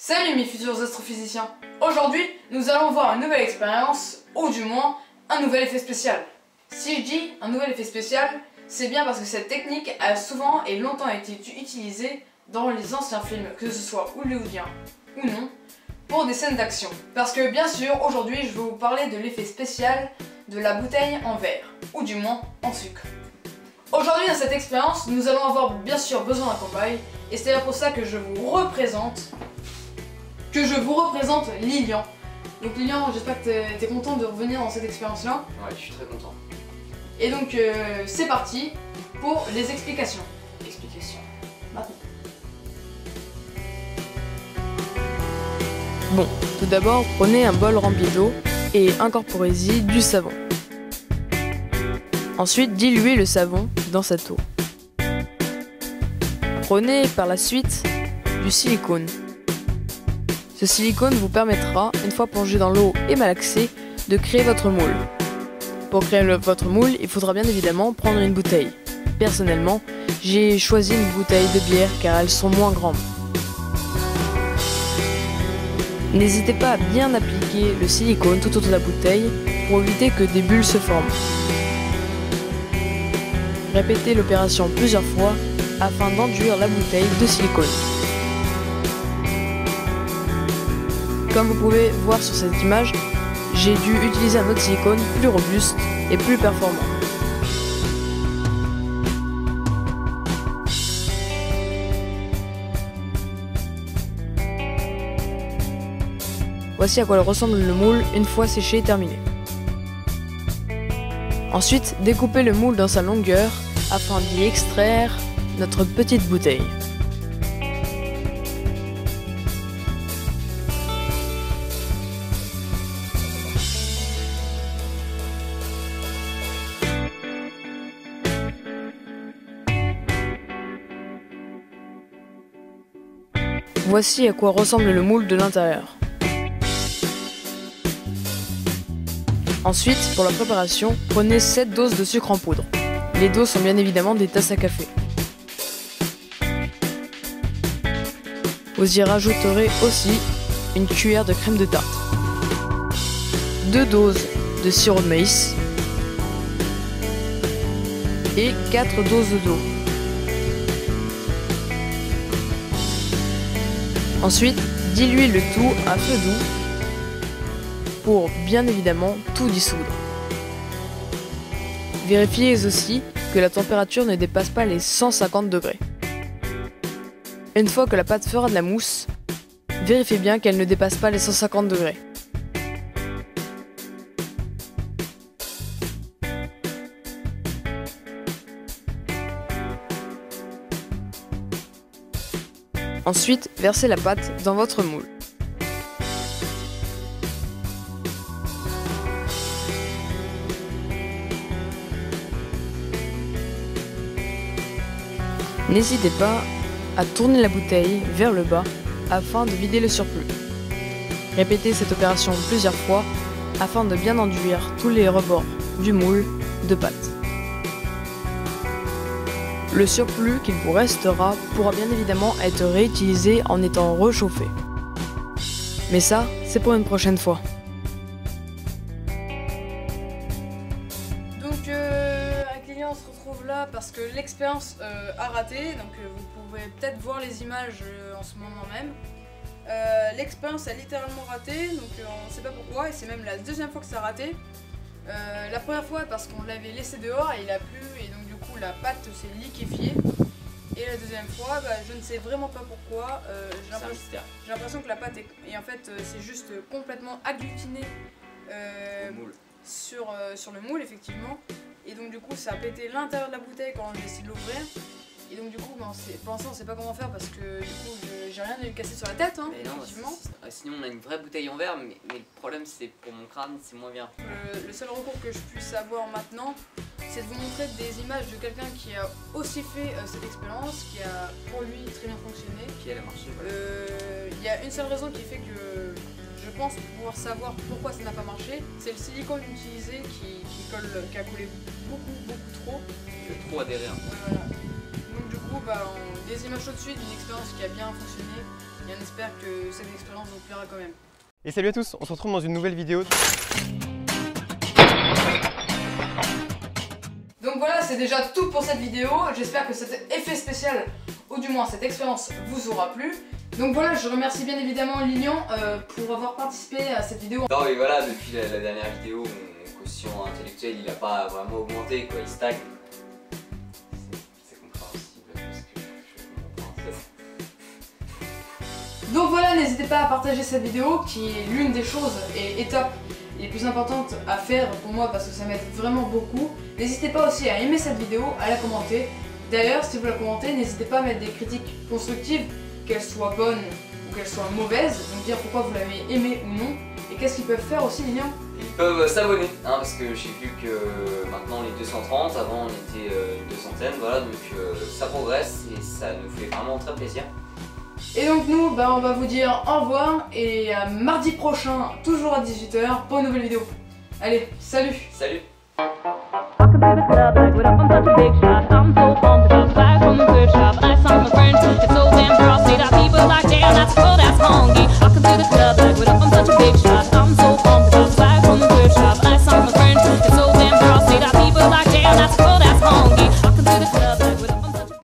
Salut mes futurs astrophysiciens. Aujourd'hui, nous allons voir une nouvelle expérience, ou du moins, un nouvel effet spécial. Si je dis un nouvel effet spécial, c'est bien parce que cette technique a souvent et longtemps été utilisée dans les anciens films, que ce soit hollywoodien ou non, pour des scènes d'action. Parce que bien sûr, aujourd'hui, je vais vous parler de l'effet spécial de la bouteille en verre, ou du moins en sucre. Aujourd'hui, dans cette expérience, nous allons avoir bien sûr besoin d'un cobaye, et c'est pour ça que je vous représente Lilian. Donc Lilian, j'espère que t'es content de revenir dans cette expérience-là. Ouais, je suis très content. Et donc c'est parti pour les explications. Explications. Maintenant. Bon, tout d'abord, prenez un bol rempli d'eau et incorporez-y du savon. Ensuite, diluez le savon dans cette eau. Prenez par la suite du silicone. Ce silicone vous permettra, une fois plongé dans l'eau et malaxé, de créer votre moule. Pour créer votre moule, il faudra bien évidemment prendre une bouteille. Personnellement, j'ai choisi une bouteille de bière car elles sont moins grandes. N'hésitez pas à bien appliquer le silicone tout autour de la bouteille pour éviter que des bulles se forment. Répétez l'opération plusieurs fois afin d'enduire la bouteille de silicone. Comme vous pouvez voir sur cette image, j'ai dû utiliser un autre silicone plus robuste et plus performant. Voici à quoi ressemble le moule une fois séché et terminé. Ensuite, découpez le moule dans sa longueur afin d'y extraire notre petite bouteille. Voici à quoi ressemble le moule de l'intérieur. Ensuite, pour la préparation, prenez 7 doses de sucre en poudre. Les doses sont bien évidemment des tasses à café. Vous y rajouterez aussi une cuillère de crème de tarte, 2 doses de sirop de maïs et 4 doses d'eau. Ensuite, diluez le tout à feu doux pour bien évidemment tout dissoudre. Vérifiez aussi que la température ne dépasse pas les 150 degrés. Une fois que la pâte fera de la mousse, vérifiez bien qu'elle ne dépasse pas les 150 degrés. Ensuite, versez la pâte dans votre moule. N'hésitez pas à tourner la bouteille vers le bas afin de vider le surplus. Répétez cette opération plusieurs fois afin de bien enduire tous les rebords du moule de pâte. Le surplus qu'il vous restera pourra bien évidemment être réutilisé en étant réchauffé. Mais ça, c'est pour une prochaine fois. Donc avec Lilian, on se retrouve là parce que l'expérience a raté. Donc vous pouvez peut-être voir les images en ce moment même. L'expérience a littéralement raté, donc on ne sait pas pourquoi, et c'est même la deuxième fois que ça a raté. La première fois parce qu'on l'avait laissé dehors et il a plu, et donc du coup la pâte s'est liquéfiée. Et la deuxième fois, je ne sais vraiment pas pourquoi. J'ai l'impression que la pâte est en fait c'est juste complètement agglutinée sur le moule, effectivement. Et donc du coup ça a pété l'intérieur de la bouteille quand j'ai essayé de l'ouvrir. Et donc du coup, pour l'instant on sait pas comment faire parce que du coup j'ai rien à lui casser sur la tête, hein, mais non, effectivement. Sinon on a une vraie bouteille en verre, mais le problème c'est pour mon crâne, c'est moins bien. Le seul recours que je puisse avoir maintenant, c'est de vous montrer des images de quelqu'un qui a aussi fait cette expérience, qui a pour lui très bien fonctionné. Qui elle a marché, voilà. Il y a une seule raison qui fait que je pense pouvoir savoir pourquoi ça n'a pas marché, c'est le silicone utilisé qui a collé beaucoup trop. Il fait trop adhérer. Hein. Voilà. Donc du coup, des images tout de suite d'une expérience qui a bien fonctionné. et on espère que cette expérience vous plaira quand même. Et salut à tous, on se retrouve dans une nouvelle vidéo. Donc voilà, c'est déjà tout pour cette vidéo. J'espère que cet effet spécial, ou du moins cette expérience, vous aura plu. Donc voilà, je remercie bien évidemment Lilian pour avoir participé à cette vidéo. Non mais voilà, depuis la dernière vidéo, mon quotient intellectuel il a pas vraiment augmenté quoi, il stagne. C'est compréhensible parce que je comprends ça. Donc voilà, n'hésitez pas à partager cette vidéo qui est l'une des choses et étapes les plus importantes à faire pour moi parce que ça m'aide vraiment beaucoup. N'hésitez pas aussi à aimer cette vidéo, à la commenter. D'ailleurs, si vous la commentez, n'hésitez pas à mettre des critiques constructives, qu'elles soient bonnes ou qu'elles soient mauvaises, donc dire pourquoi vous l'avez aimé ou non, et qu'est-ce qu'ils peuvent faire aussi, Lilian. Ils peuvent s'abonner, hein, parce que j'ai vu que maintenant on est 230, avant on était une 200aine, voilà, donc ça progresse et ça nous fait vraiment très plaisir. Et donc nous, on va vous dire au revoir et à mardi prochain, toujours à 18 h pour une nouvelle vidéo. Allez, salut! Salut! Walk a baby club, like with up on such a big shot.